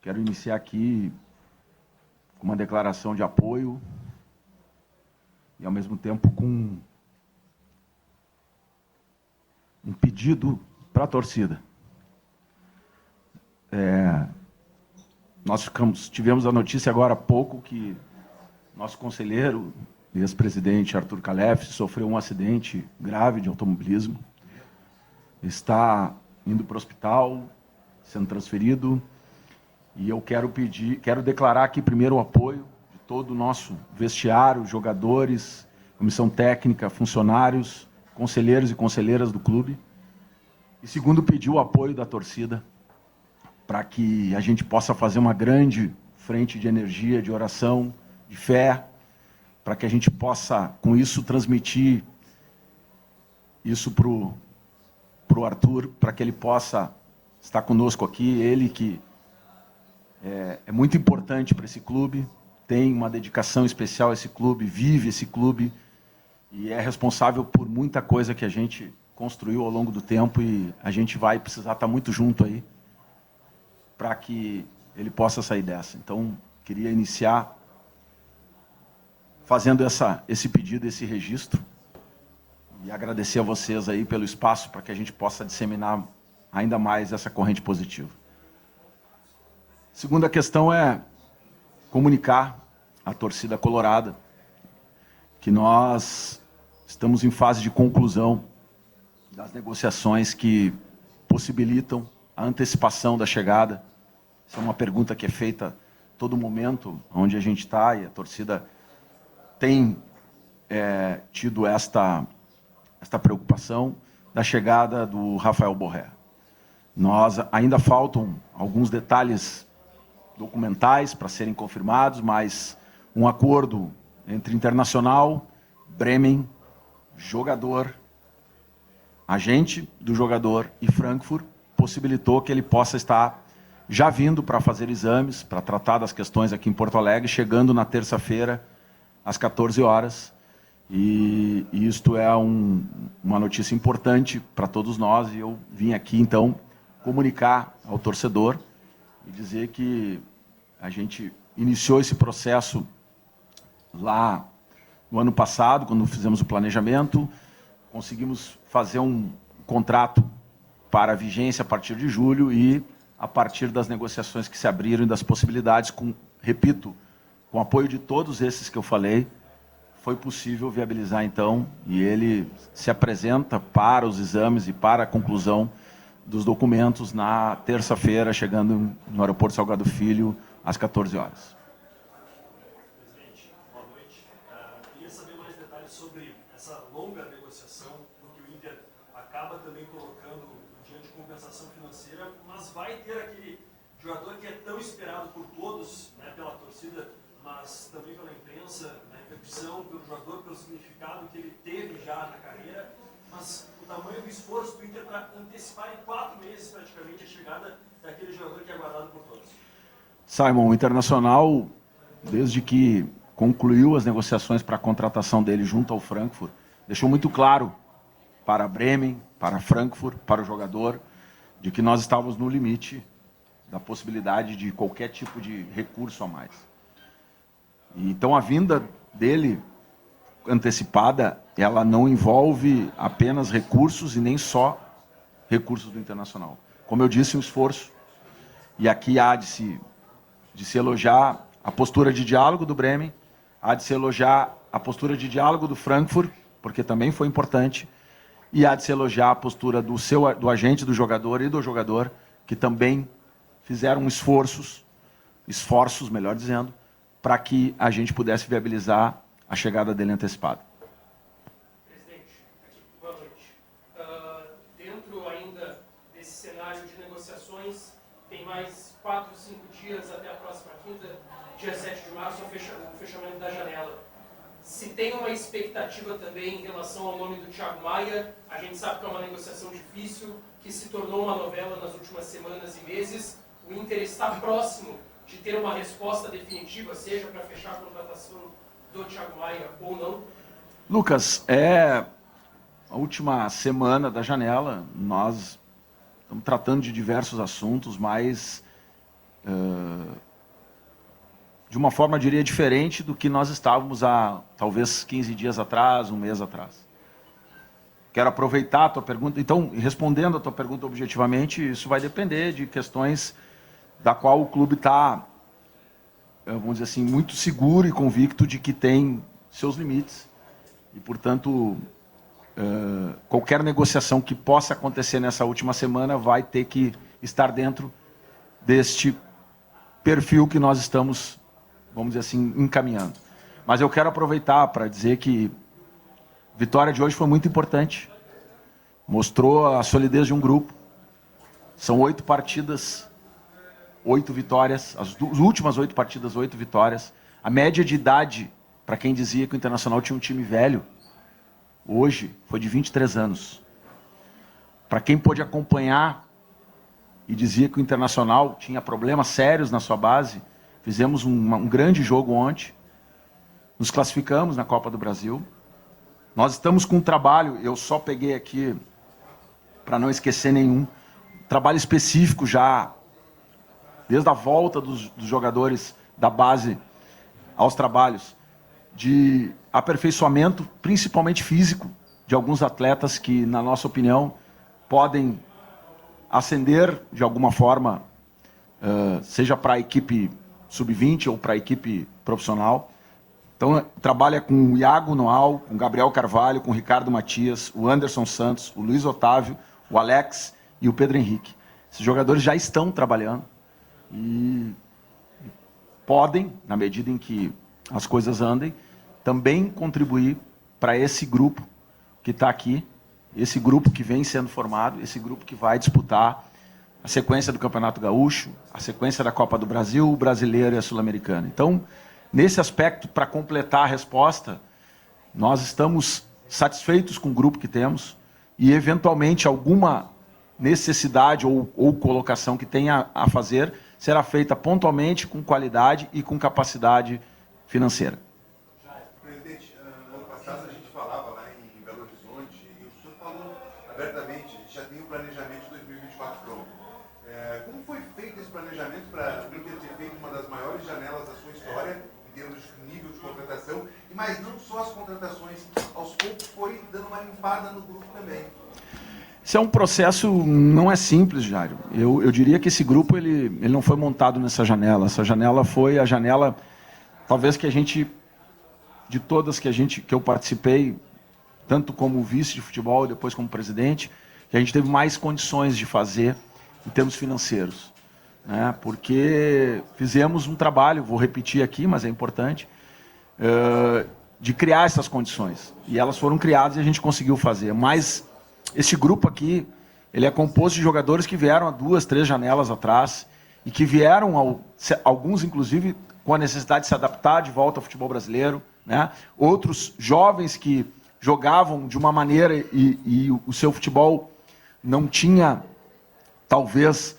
Quero iniciar aqui com uma declaração de apoio e, ao mesmo tempo, com um pedido para a torcida. Tivemos a notícia agora há pouco que nosso conselheiro e ex-presidente Arthur Calef sofreu um acidente grave de automobilismo. Está indo para o hospital, sendo transferido. E eu quero declarar aqui primeiro o apoio de todo o nosso vestiário, jogadores, comissão técnica, funcionários, conselheiros e conselheiras do clube. E segundo, pedir o apoio da torcida para que a gente possa fazer uma grande frente de energia, de oração, de fé, para que a gente possa, com isso, transmitir isso para o Arthur, para que ele possa estar conosco aqui, ele que é muito importante para esse clube, tem uma dedicação especial a esse clube, vive esse clube e é responsável por muita coisa que a gente construiu ao longo do tempo, e a gente vai precisar estar muito junto aí para que ele possa sair dessa. Então, queria iniciar fazendo esse pedido, esse registro, e agradecer a vocês aí pelo espaço para que a gente possa disseminar ainda mais essa corrente positiva. Segunda questão é comunicar à torcida colorada que nós estamos em fase de conclusão das negociações que possibilitam a antecipação da chegada. Essa é uma pergunta que é feita a todo momento onde a gente está, e a torcida tem tido esta preocupação da chegada do Rafael Borré. Ainda faltam alguns detalhes documentais para serem confirmados, mas um acordo entre Internacional, Bremen, jogador, agente do jogador e Frankfurt possibilitou que ele possa estar já vindo para fazer exames, para tratar das questões aqui em Porto Alegre, chegando na terça-feira às 14 horas. E isto é uma notícia importante para todos nós, e eu vim aqui, então, comunicar ao torcedor e dizer que a gente iniciou esse processo lá no ano passado, quando fizemos o planejamento, conseguimos fazer um contrato para vigência a partir de julho, e a partir das negociações que se abriram e das possibilidades, repito, com apoio de todos esses que eu falei, foi possível viabilizar, então, e ele se apresenta para os exames e para a conclusão dos documentos na terça-feira, chegando no aeroporto Salgado Filho, às 14 horas. Presidente, boa noite. Queria saber mais detalhes sobre essa longa negociação, porque o Inter acaba também colocando diante de compensação financeira, mas vai ter aquele jogador que é tão esperado por todos, né, pela torcida, mas também pela imprensa, na repercussão, pelo jogador, pelo significado que ele teve já na carreira, mas o tamanho do esforço do Inter para antecipar em 4 meses praticamente a chegada daquele jogador que é aguardado por todos. Simon, o Internacional, desde que concluiu as negociações para a contratação dele junto ao Frankfurt, deixou muito claro para Bremen, para Frankfurt, para o jogador, de que nós estávamos no limite da possibilidade de qualquer tipo de recurso a mais. Então, a vinda dele antecipada, ela não envolve apenas recursos e nem só recursos do Internacional. Como eu disse, um esforço, e aqui há de se elogiar a postura de diálogo do Bremen, há de se elogiar a postura de diálogo do Frankfurt, porque também foi importante, e há de se elogiar a postura do agente do jogador e do jogador, que também fizeram esforços, melhor dizendo, para que a gente pudesse viabilizar a chegada dele antecipada. Presidente, boa noite. Dentro ainda desse cenário de negociações, tem mais 4, 5 dias até a próxima quinta, dia 7 de março, o fechamento da janela. Se tem uma expectativa também em relação ao nome do Thiago Maia, a gente sabe que é uma negociação difícil, que se tornou uma novela nas últimas semanas e meses. O Inter está próximo de ter uma resposta definitiva, seja para fechar a contratação do Thiago Maia ou não? Lucas, a última semana da janela, nós estamos tratando de diversos assuntos, mas de uma forma, eu diria, diferente do que nós estávamos há talvez 15 dias atrás, um mês atrás. Quero aproveitar a tua pergunta. Então, respondendo a tua pergunta objetivamente, isso vai depender de questões da qual o clube está, vamos dizer assim, muito seguro e convicto de que tem seus limites. E, portanto, qualquer negociação que possa acontecer nessa última semana vai ter que estar dentro deste perfil que nós estamos, vamos dizer assim, encaminhando. Mas eu quero aproveitar para dizer que a vitória de hoje foi muito importante. Mostrou a solidez de um grupo. São 8 partidas, 8 vitórias. As últimas 8 partidas, 8 vitórias. A média de idade, para quem dizia que o Internacional tinha um time velho, hoje foi de 23 anos. Para quem pôde acompanhar e dizia que o Internacional tinha problemas sérios na sua base, fizemos um grande jogo ontem. Nos classificamos na Copa do Brasil. Nós estamos com um trabalho, eu só peguei aqui, para não esquecer nenhum, trabalho específico já, desde a volta dos jogadores da base aos trabalhos, de aperfeiçoamento, principalmente físico, de alguns atletas que, na nossa opinião, podem ascender de alguma forma, seja para a equipe sub-20 ou para a equipe profissional. Então, trabalha com o Iago Noal, com o Gabriel Carvalho, com o Ricardo Matias, o Anderson Santos, o Luiz Otávio, o Alex e o Pedro Henrique. Esses jogadores já estão trabalhando e podem, na medida em que as coisas andem, também contribuir para esse grupo que está aqui, esse grupo que vem sendo formado, esse grupo que vai disputar a sequência do Campeonato Gaúcho, a sequência da Copa do Brasil, o Brasileiro e a Sul-Americana. Então, nesse aspecto, para completar a resposta, nós estamos satisfeitos com o grupo que temos e, eventualmente, alguma necessidade ou colocação que tenha a fazer será feita pontualmente, com qualidade e com capacidade financeira. Presidente, ano passado a gente falava lá em Belo Horizonte e o senhor falou abertamente, a gente já tem o planejamento de 2024 pronto. Como foi feito esse planejamento para o Inter ter feito uma das maiores janelas da sua história, em termos de nível de contratação, mas não só as contratações, aos poucos foi dando uma limpada no grupo também? Isso é um processo, não é simples, Jário. Eu diria que esse grupo ele não foi montado nessa janela. Essa janela foi a janela, talvez que a gente, de todas que eu participei, tanto como vice de futebol e depois como presidente, que a gente teve mais condições de fazer em termos financeiros, né? Porque fizemos um trabalho, vou repetir aqui, mas é importante, de criar essas condições. E elas foram criadas e a gente conseguiu fazer. Mas esse grupo aqui, ele é composto de jogadores que vieram há 2, 3 janelas atrás e que vieram, alguns inclusive, com a necessidade de se adaptar de volta ao futebol brasileiro, né? Outros jovens que jogavam de uma maneira e o seu futebol não tinha, talvez,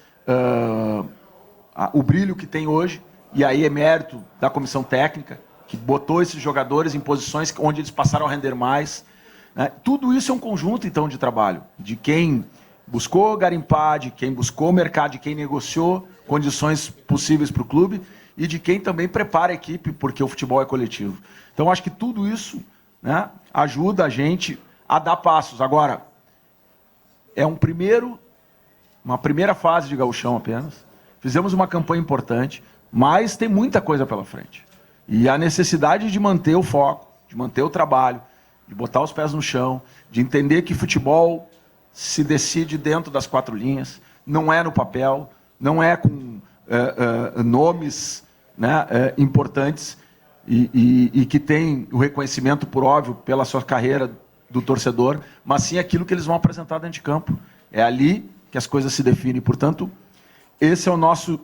o brilho que tem hoje, e aí é mérito da comissão técnica, que botou esses jogadores em posições onde eles passaram a render mais, né? Tudo isso é um conjunto, então, de trabalho, de quem buscou garimpar, de quem buscou mercado, de quem negociou condições possíveis para o clube e de quem também prepara a equipe, porque o futebol é coletivo. Então, acho que tudo isso, né, ajuda a gente a dar passos. Agora, é uma primeira fase de gauchão apenas. Fizemos uma campanha importante, mas tem muita coisa pela frente. E a necessidade de manter o foco, de manter o trabalho, de botar os pés no chão, de entender que futebol se decide dentro das 4 linhas, não é no papel, não é com nomes, né, importantes e que tem o reconhecimento, por óbvio, pela sua carreira do torcedor, mas sim aquilo que eles vão apresentar dentro de campo. É ali que as coisas se definem. Portanto, esse é o nosso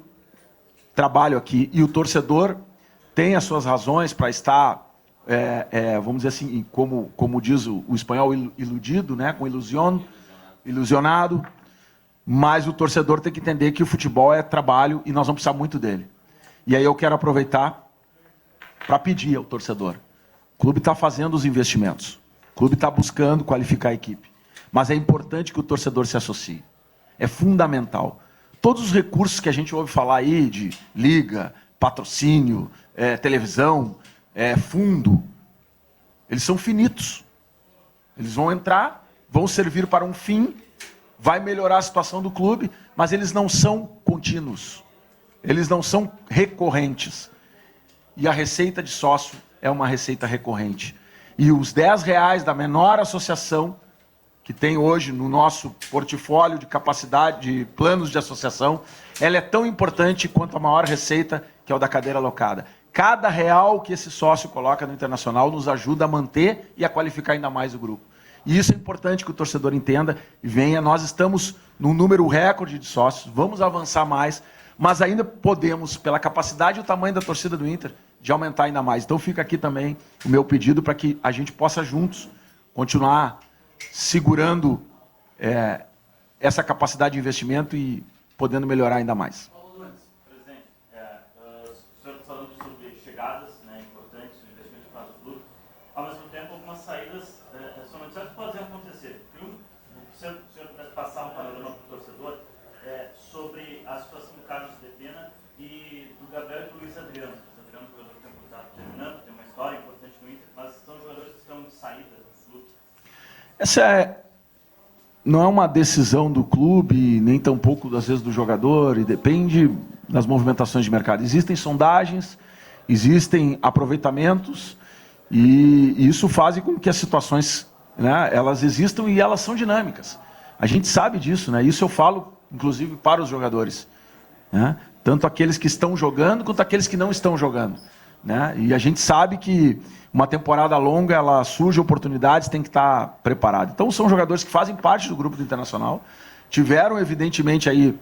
trabalho aqui. E o torcedor tem as suas razões para estar, vamos dizer assim, como diz o espanhol, iludido, né, com ilusionado, mas o torcedor tem que entender que o futebol é trabalho e nós vamos precisar muito dele. E aí eu quero aproveitar para pedir ao torcedor. O clube está fazendo os investimentos, o clube está buscando qualificar a equipe, mas é importante que o torcedor se associe. É fundamental. todos os recursos que a gente ouve falar aí de liga, patrocínio, televisão, fundo, eles são finitos. Eles vão entrar, vão servir para um fim, vai melhorar a situação do clube, mas eles não são contínuos. Eles não são recorrentes. E a receita de sócio é uma receita recorrente. E os R$10 da menor associação que tem hoje no nosso portfólio de capacidade, de planos de associação, ela é tão importante quanto a maior receita, que é o da cadeira alocada. Cada real que esse sócio coloca no Internacional nos ajuda a manter e a qualificar ainda mais o grupo. E isso é importante que o torcedor entenda e venha. Nós estamos num número recorde de sócios, vamos avançar mais, mas ainda podemos, pela capacidade e o tamanho da torcida do Inter, de aumentar ainda mais. Então fica aqui também o meu pedido para que a gente possa juntos continuar segurando essa capacidade de investimento e podendo melhorar ainda mais. Paulo Nunes, presidente, o senhor falando sobre chegadas, né, importantes, o investimento que faz o clube, ao mesmo tempo algumas saídas são necessárias que podem acontecer. Se o senhor pudesse passar um panorama para o torcedor sobre a situação do Carlos de Pena e do Gabriel e do Luiz Adriano. O Adriano é um jogador que está terminando, tem uma história importante no Inter, mas são jogadores que estão de saída do clube. Essa não é uma decisão do clube, nem tampouco, às vezes, do jogador, e depende das movimentações de mercado. Existem sondagens, existem aproveitamentos, e isso faz com que as situações, né, elas existam e elas são dinâmicas. A gente sabe disso, né? Isso eu falo, inclusive, para os jogadores, né? Tanto aqueles que estão jogando, quanto aqueles que não estão jogando, né? E a gente sabe que uma temporada longa, ela surge oportunidades, tem que estar preparado. Então, são jogadores que fazem parte do grupo do Internacional, tiveram, evidentemente, aí,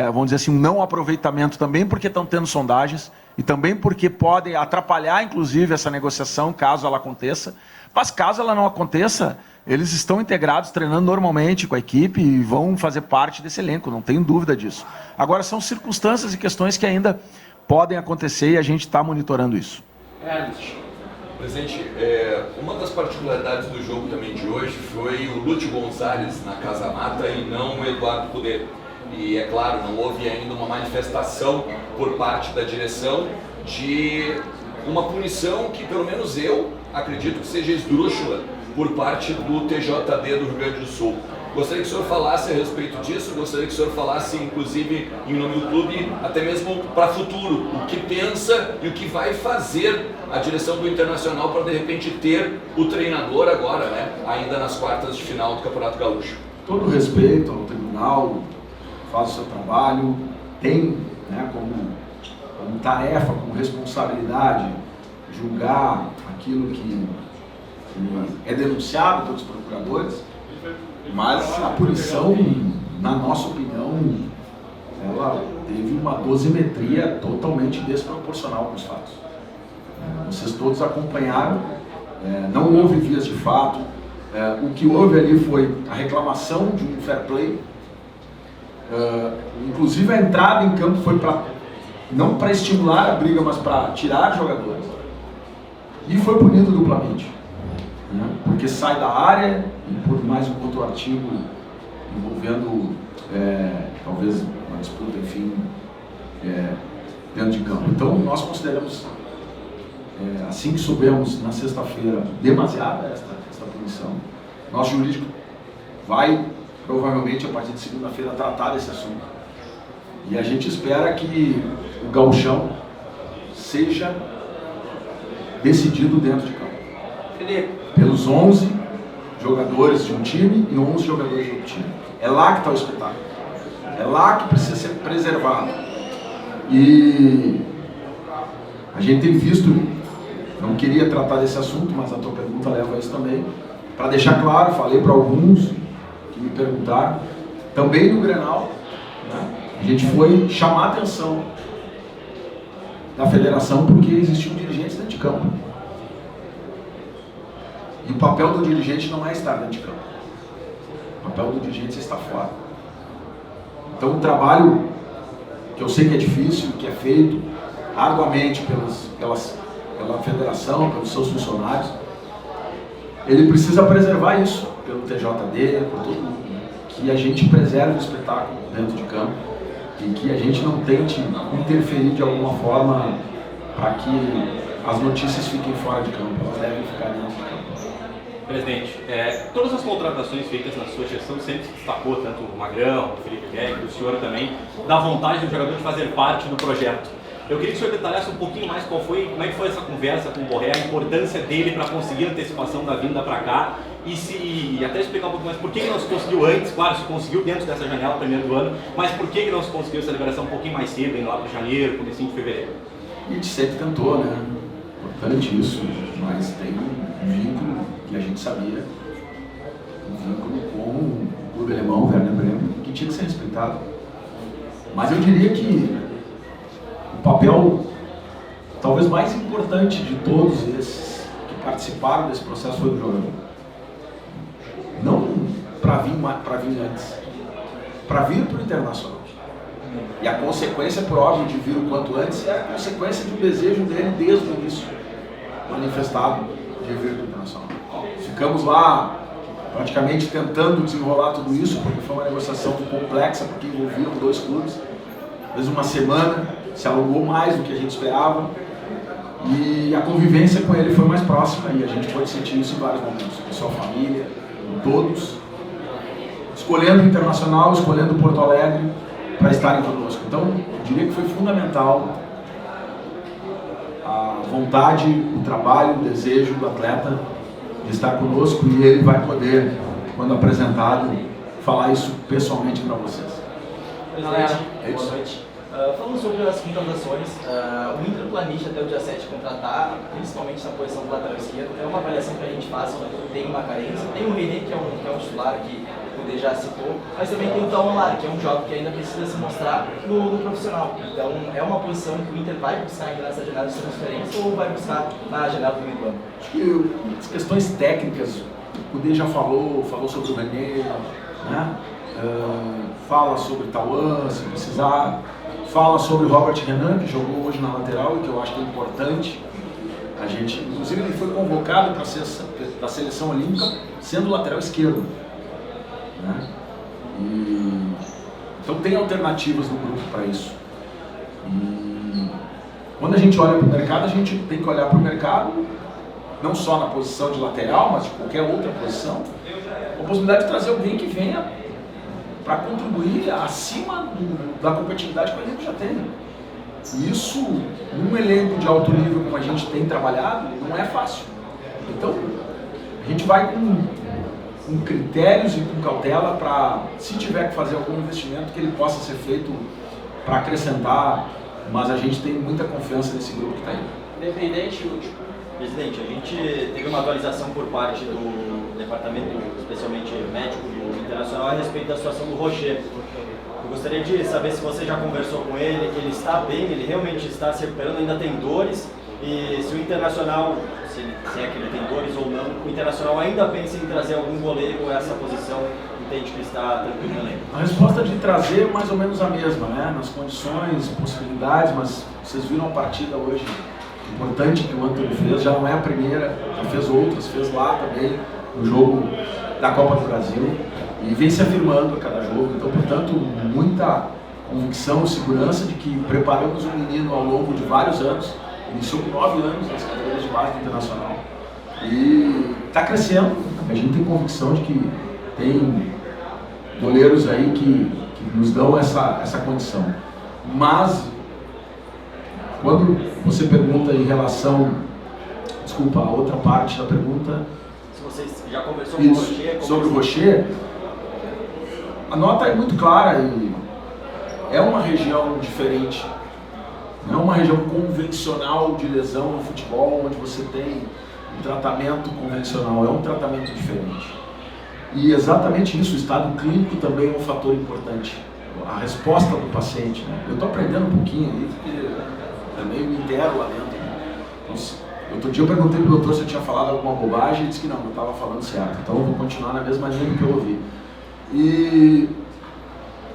vamos dizer assim, um não aproveitamento também, porque estão tendo sondagens, e também porque podem atrapalhar, inclusive, essa negociação, caso ela aconteça. Mas, caso ela não aconteça, eles estão integrados, treinando normalmente com a equipe e vão fazer parte desse elenco, não tenho dúvida disso. Agora, são circunstâncias e questões que ainda podem acontecer e a gente está monitorando isso. Presidente, uma das particularidades do jogo também de hoje foi o Lúcio Gonzalez na Casa Mata e não o Eduardo Cudê. E, é claro, não houve ainda uma manifestação por parte da direção de uma punição que, pelo menos eu, acredito que seja esdrúxula por parte do TJD do Rio Grande do Sul. Gostaria que o senhor falasse a respeito disso, gostaria que o senhor falasse, inclusive, em nome do clube, até mesmo para o futuro, o que pensa e o que vai fazer a direção do Internacional para, de repente, ter o treinador agora, né, ainda nas quartas de final do Campeonato Gaúcho. Todo respeito ao tribunal, faz o seu trabalho, tem, né, como tarefa, como responsabilidade, julgar aquilo que é denunciado pelos procuradores, mas a punição, na nossa opinião, ela teve uma dosimetria totalmente desproporcional com os fatos. Vocês todos acompanharam, não houve vias de fato, o que houve ali foi a reclamação de um fair play, inclusive a entrada em campo foi não para estimular a briga, mas para tirar jogadores, e foi punido duplamente, né? Porque sai da área e por mais um outro artigo envolvendo talvez uma disputa, enfim, dentro de campo. Então nós consideramos, assim que soubemos na sexta-feira, demasiada esta punição. Nosso jurídico vai provavelmente a partir de segunda-feira tratar desse assunto, e a gente espera que o gauchão seja decidido dentro de campo, pelos 11 jogadores de um time e 11 jogadores de outro time. É lá que está o espetáculo, é lá que precisa ser preservado. E a gente tem visto, não queria tratar desse assunto, mas a tua pergunta leva a isso também, para deixar claro, falei para alguns que me perguntaram, também no Grenal, né, a gente foi chamar a atenção da federação porque existiam dirigentes dentro de campo. E o papel do dirigente não é estar dentro de campo. O papel do dirigente é estar fora. Então o trabalho, que eu sei que é difícil, que é feito arduamente pela federação, pelos seus funcionários, ele precisa preservar isso, pelo TJD, por todo mundo, né? Que a gente preserve o espetáculo dentro de campo, e que a gente não tente interferir de alguma forma para que as notícias fiquem fora de campo, elas devem ficar dentro de campo. Presidente, todas as contratações feitas na sua gestão sempre se destacou, tanto o Magrão, o Felipe Guedes, o senhor também, da vontade do jogador de fazer parte do projeto. Eu queria que o senhor detalhasse um pouquinho mais como é que foi essa conversa com o Borré, a importância dele para conseguir a antecipação da vinda para cá e até explicar um pouco mais por que não se conseguiu antes, claro, se conseguiu dentro dessa janela primeiro do ano, mas por que não se conseguiu essa liberação um pouquinho mais cedo, indo lá para janeiro, comecinho de fevereiro? A gente sempre tentou, né? Importante isso, mas tem um vínculo que a gente sabia, um vínculo com o clube alemão, o Werder Bremen, que tinha que ser respeitado. Mas eu diria que o papel talvez mais importante de todos esses que participaram desse processo foi do jogador. Não para vir antes, para vir para o Internacional. E a consequência, por óbvio, de vir o quanto antes é a consequência de um desejo dele desde o início, manifestado, de vir para o Internacional. Ficamos lá praticamente tentando desenrolar tudo isso, porque foi uma negociação complexa, porque envolviam 2 clubes. Fez uma semana, se alongou mais do que a gente esperava, e a convivência com ele foi mais próxima, e a gente pode sentir isso em vários momentos, com sua família, com todos, escolhendo o Internacional, escolhendo o Porto Alegre para estarem conosco. Então, eu diria que foi fundamental a vontade, o trabalho, o desejo do atleta de estar conosco, e ele vai poder, quando apresentado, falar isso pessoalmente para vocês. Galera, boa noite. Falando sobre as contratações, o Inter planeja até o dia 7 contratar, principalmente na posição do lateral esquerdo. É uma avaliação que a gente faz, tem uma carência. Tem o René, que é um titular que o D já citou, mas também tem o Tauan, que é um jovem que ainda precisa se mostrar no profissional. Então é uma posição que o Inter vai buscar ainda nessa janela de transferência ou vai buscar na janela do meio do ano? Acho que as questões técnicas, o D já falou sobre o René, né? Fala sobre Tauan, se precisar. Fala sobre o Robert Renan, que jogou hoje na lateral e que eu acho que é importante. A gente, inclusive, ele foi convocado para a seleção olímpica sendo lateral esquerdo, né? Então tem alternativas no grupo para isso. E quando a gente olha para o mercado, a gente tem que olhar para o mercado não só na posição de lateral, mas de qualquer outra posição, com a possibilidade de trazer alguém que venha para contribuir acima da competitividade que a gente já tem. Isso, num elenco de alto nível como a gente tem trabalhado, não é fácil. Então, a gente vai com critérios e com cautela para, se tiver que fazer algum investimento, que ele possa ser feito para acrescentar, mas a gente tem muita confiança nesse grupo que está aí. Independente, presidente, a gente teve uma atualização por parte do departamento, especialmente médico do Internacional, a respeito da situação do Rocher. Eu gostaria de saber se você já conversou com ele, ele está bem, ele realmente está se recuperando, ainda tem dores, e se o Internacional, se é que ele tem dores ou não, o Internacional ainda pensa em trazer algum goleiro a essa posição, entende que está tranquilo no elenco? A resposta de trazer é mais ou menos a mesma, né? Nas condições, possibilidades, mas vocês viram a partida hoje importante que o Antony fez, já não é a primeira, já fez outras, fez lá também no jogo da Copa do Brasil e vem se afirmando a cada jogo. Então, portanto, muita convicção e segurança de que preparamos um menino ao longo de vários anos, iniciou com 9 anos nas categorias de base do Internacional e está crescendo. A gente tem convicção de que tem goleiros aí que nos dão essa condição. Mas quando você pergunta em relação, desculpa, a outra parte da pergunta, se você já conversou com o Rocher, sobre o Rocher, a nota é muito clara e é uma região diferente, não é uma região convencional de lesão no futebol, onde você tem um tratamento convencional, é um tratamento diferente. E exatamente isso, o estado clínico também é um fator importante, a resposta do paciente, né? Eu estou aprendendo um pouquinho aí, porque também me intero lá dentro. Então, outro dia eu perguntei para o doutor se eu tinha falado alguma bobagem e disse que não, eu estava falando certo. Então eu vou continuar na mesma linha que eu ouvi. E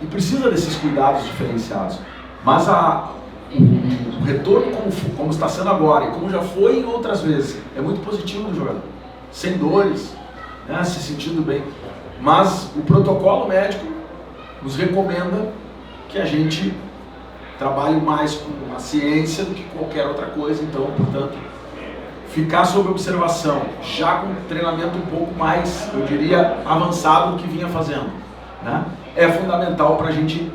precisa desses cuidados diferenciados. Mas o retorno como está sendo agora e como já foi em outras vezes, é muito positivo do jogador. Sem dores, né, se sentindo bem. Mas o protocolo médico nos recomenda que a gente trabalhe mais com a ciência do que qualquer outra coisa. Então, portanto, ficar sob observação, já com treinamento um pouco mais, eu diria, avançado do que vinha fazendo, né? É fundamental para a gente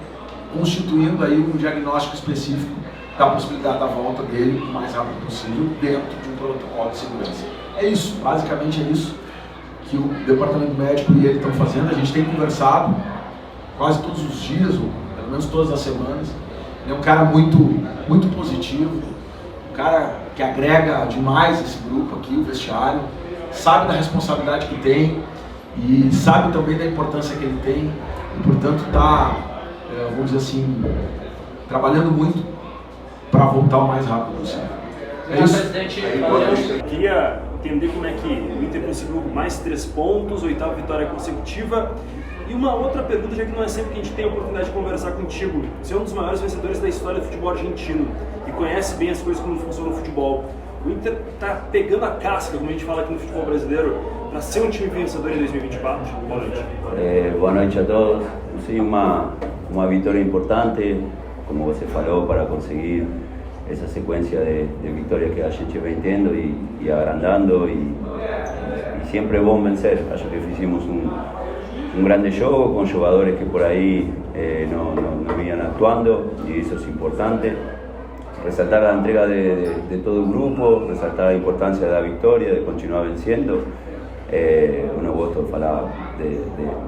constituindo aí um diagnóstico específico da possibilidade da volta dele o mais rápido possível dentro de um protocolo de segurança. É isso, basicamente é isso que o departamento médico e ele estão fazendo. A gente tem conversado quase todos os dias, ou pelo menos todas as semanas. Ele é um cara muito positivo, um cara que agrega demais esse grupo aqui, o vestiário, sabe da responsabilidade que tem e sabe também da importância que ele tem e, portanto, está, vamos dizer assim, trabalhando muito para voltar o mais rápido possível. É isso. Eu queria entender como é que o Inter conseguiu mais 3 pontos, 8ª vitória consecutiva. E uma outra pergunta, já que não é sempre que a gente tem a oportunidade de conversar contigo. Você é um dos maiores vencedores da história do futebol argentino e conhece bem as coisas como funciona o futebol. O Inter está pegando a casca, como a gente fala aqui no futebol brasileiro, para ser um time vencedor em 2024? Boa noite. Boa noite a todos. Sí, uma vitória importante, como você falou, para conseguir essa sequência de vitórias que a gente vem tendo e agrandando e sempre é bom vencer. Acho que fizemos un grande jogo con jugadores que por ahí no venían actuando y eso es importante. Resaltar la entrega de todo el grupo, resaltar la importancia de la victoria, de continuar venciendo. No gosto de falar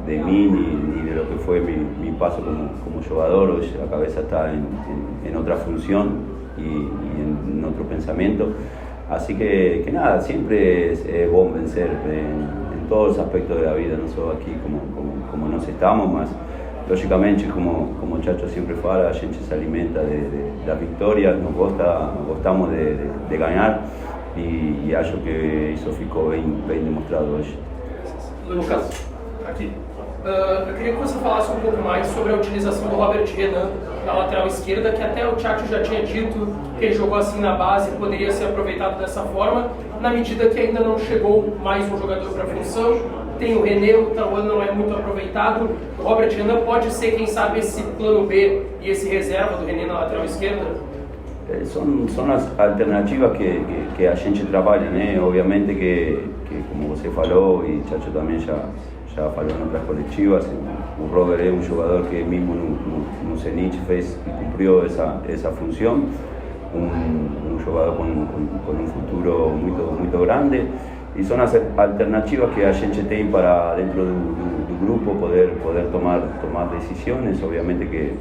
de mí ni de lo que fue mi paso como jugador. Hoy la cabeza está en otra función y en otro pensamiento. Así que nada, siempre es bueno vencer en todos los aspectos de la vida, no solo aquí como nos estamos, mas lógicamente, como Chacho siempre fala, a gente se alimenta de las victorias, gostamos de ganhar e acho que isso ficou bem demonstrado hoje. Lucas, aqui. Eu queria que você falasse um pouco mais sobre a utilização do Robert Renan na lateral esquerda, que até o Chacho já tinha dito que ele jogou assim na base e poderia ser aproveitado dessa forma, na medida que ainda não chegou mais um jogador para a função. Tem o René, o Tauan não é muito aproveitado. O Robert Renan pode ser, quem sabe, esse plano B e esse reserva do René na lateral esquerda? São as alternativas que a gente trabalha, né? Obviamente que como você falou e Chacho também já falou em outras coletivas, o Robert é um jogador que mesmo no Zenit fez e cumpriu essa função, um jogador com um futuro muito grande, e são as alternativas que a gente tem para dentro do grupo poder tomar decisões. Obviamente que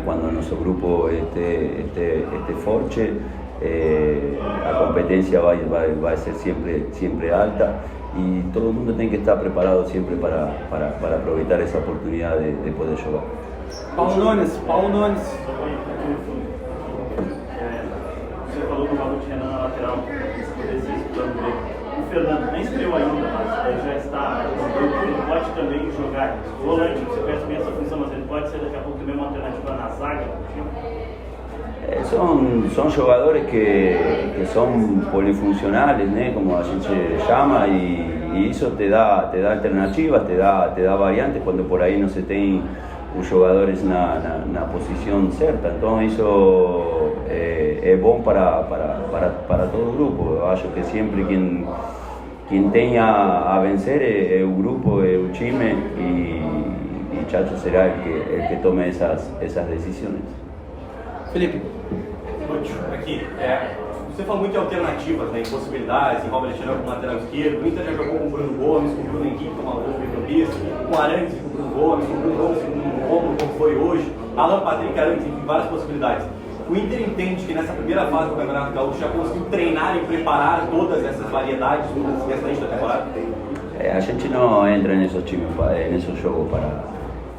quando nosso grupo esté forte, a competência vai ser sempre alta. Y todo el mundo tiene que estar preparado siempre para aprovechar esa oportunidad de poder jugar. Paulo Nunes. Você falou do Robert Renan na lateral, desse plano dele. O Fernando nem estreou ainda, mas já está. Ele pode também jogar volante. Você conhece bem essa função, mas ele pode ser daqui a pouco também uma alternativa na zaga. Son jugadores que son polifuncionales, ¿no? Como a gente llama, y eso te da alternativas, te da variantes cuando por ahí no se tienen los jugadores en la posición cierta. Entonces eso es bueno para todo el grupo. Yo creo que siempre quien tenga a vencer es el grupo, es el time, y Chacho será el que tome esas decisiones. Felipe, aqui, você falou muito de alternativas, né, em possibilidades, em Robert Renan como lateral esquerdo. O Inter já jogou com o Bruno Gomes, com o Bruno Henrique como meio-campista, com o Arantes, com o Bruno Gomes, com o Bruno Gomes, com o Romulo, como foi hoje, Alan Patrick, Arantes, enfim, várias possibilidades. O Inter entende que nessa primeira fase do Campeonato Gaúcho já conseguiu treinar e preparar todas essas variedades no restante da temporada? A gente não entra nesses jogos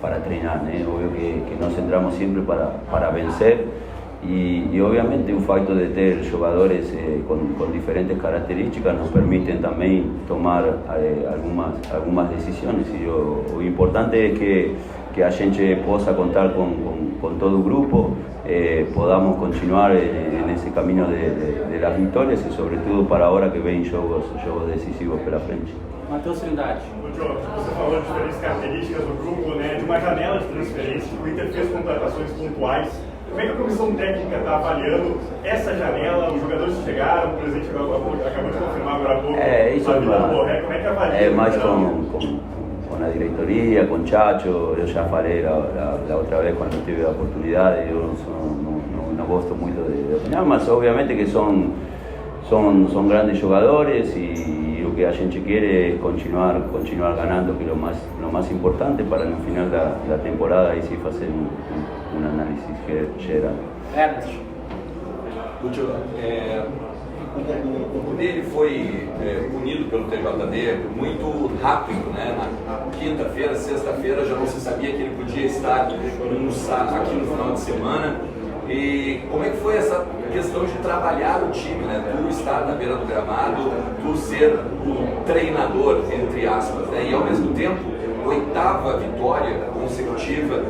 para treinar, né? Obvio que nos centramos sempre para vencer. Y obviamente el facto de tener jugadores con diferentes características nos permiten también tomar algunas decisiones. Y lo importante es que a gente possa contar con todo el grupo, podamos continuar en ese camino de las victorias y sobre todo para ahora que ven jogos decisivos pela frente. Matheus Trindade. Você falou de diferentes características do grupo, né, de uma janela de transferência, que o Inter fez contratações pontuais. Como é que a comissão técnica está avaliando essa janela? Os jogadores que chegaram, o presidente acabou de confirmar agora há pouco, Isso a vida do Borré, como é que avalia? más con la directoría, con Chacho. Yo ya falé la otra vez cuando tuve la oportunidad, yo no gosto mucho de opinar, mas obviamente que son grandes jugadores y lo que a gente quiere es continuar ganando, que es lo más importante para no final de la temporada y sí hacer un análisis geral. Ernest. Lúcio, o Cudê ele foi punido pelo TJD muito rápido, né? Na quinta-feira, sexta-feira já não se sabia que ele podia estar aqui no final de semana. E como é que foi essa questão de trabalhar o time, né? Tu estar na beira do gramado, tu ser o treinador, entre aspas, né? E ao mesmo tempo, 8ª vitória consecutiva.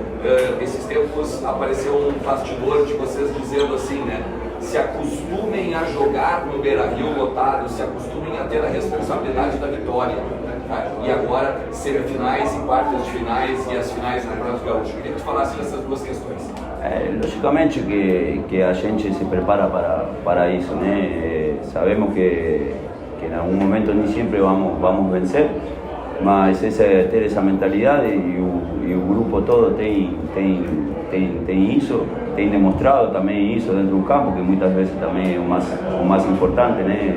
Esses tempos apareceu um bastidor de vocês dizendo assim, né? Se acostumem a jogar no Beira-Rio lotado, se acostumem a ter a responsabilidade da vitória. E agora, semifinais e quartas de finais e as finais do Campeonato Gaúcho. Queria que tu falasse dessas duas questões. Lógicamente que a gente se prepara para eso, ¿no? Sabemos que en algún momento ni siempre vamos a vencer, mas ter esa mentalidad y el grupo todo tem isso, tem demostrado também isso dentro do campo, que muitas vezes também é o mais importante, né?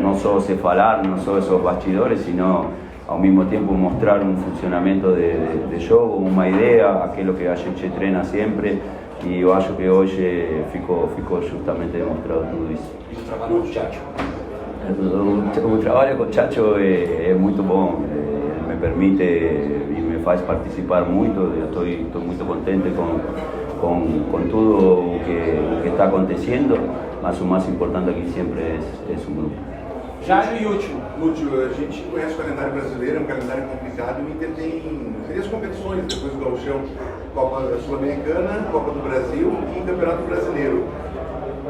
Não só se falar, não só esos bastidores, sino ao mesmo tempo mostrar um funcionamento de jogo, uma ideia, aquilo que a gente treina sempre, e eu acho que hoje ficou justamente demonstrado tudo isso. E o trabalho com o Chacho? O trabalho com o Chacho é muito bom, me permite e me faz participar muito, eu estou muito contente com tudo o que está acontecendo, mas o mais importante aqui sempre é o grupo. Jário e último. Lúcio, a gente conhece o calendário brasileiro, é um calendário complicado. O Inter tem 3 competições depois do Gauchão: Copa Sul-Americana, Copa do Brasil e Campeonato Brasileiro.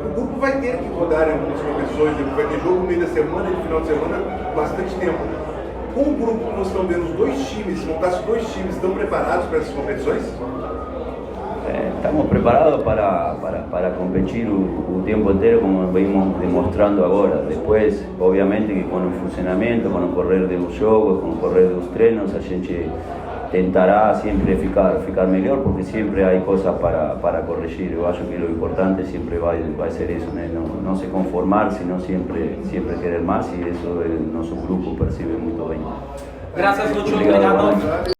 O grupo vai ter que rodar em algumas competições, vai ter jogo no meio da semana e no final de semana bastante tempo. Com o grupo que nós estamos vendo, os 2 times, se montasse 2 times, estão preparados para essas competições? Estamos preparados para competir o tempo inteiro, como venimos demostrando agora. Depois, obviamente, que com o funcionamento, com o correr dos jogos, com o correr dos treinos, a gente tentará sempre ficar melhor, porque sempre há coisas para corrigir. Eu acho que o importante sempre vai ser isso, né? Não se conformar, sino sempre querer mais, e isso o nosso grupo percebe muito bem. Graças, Lúcio. Obrigado.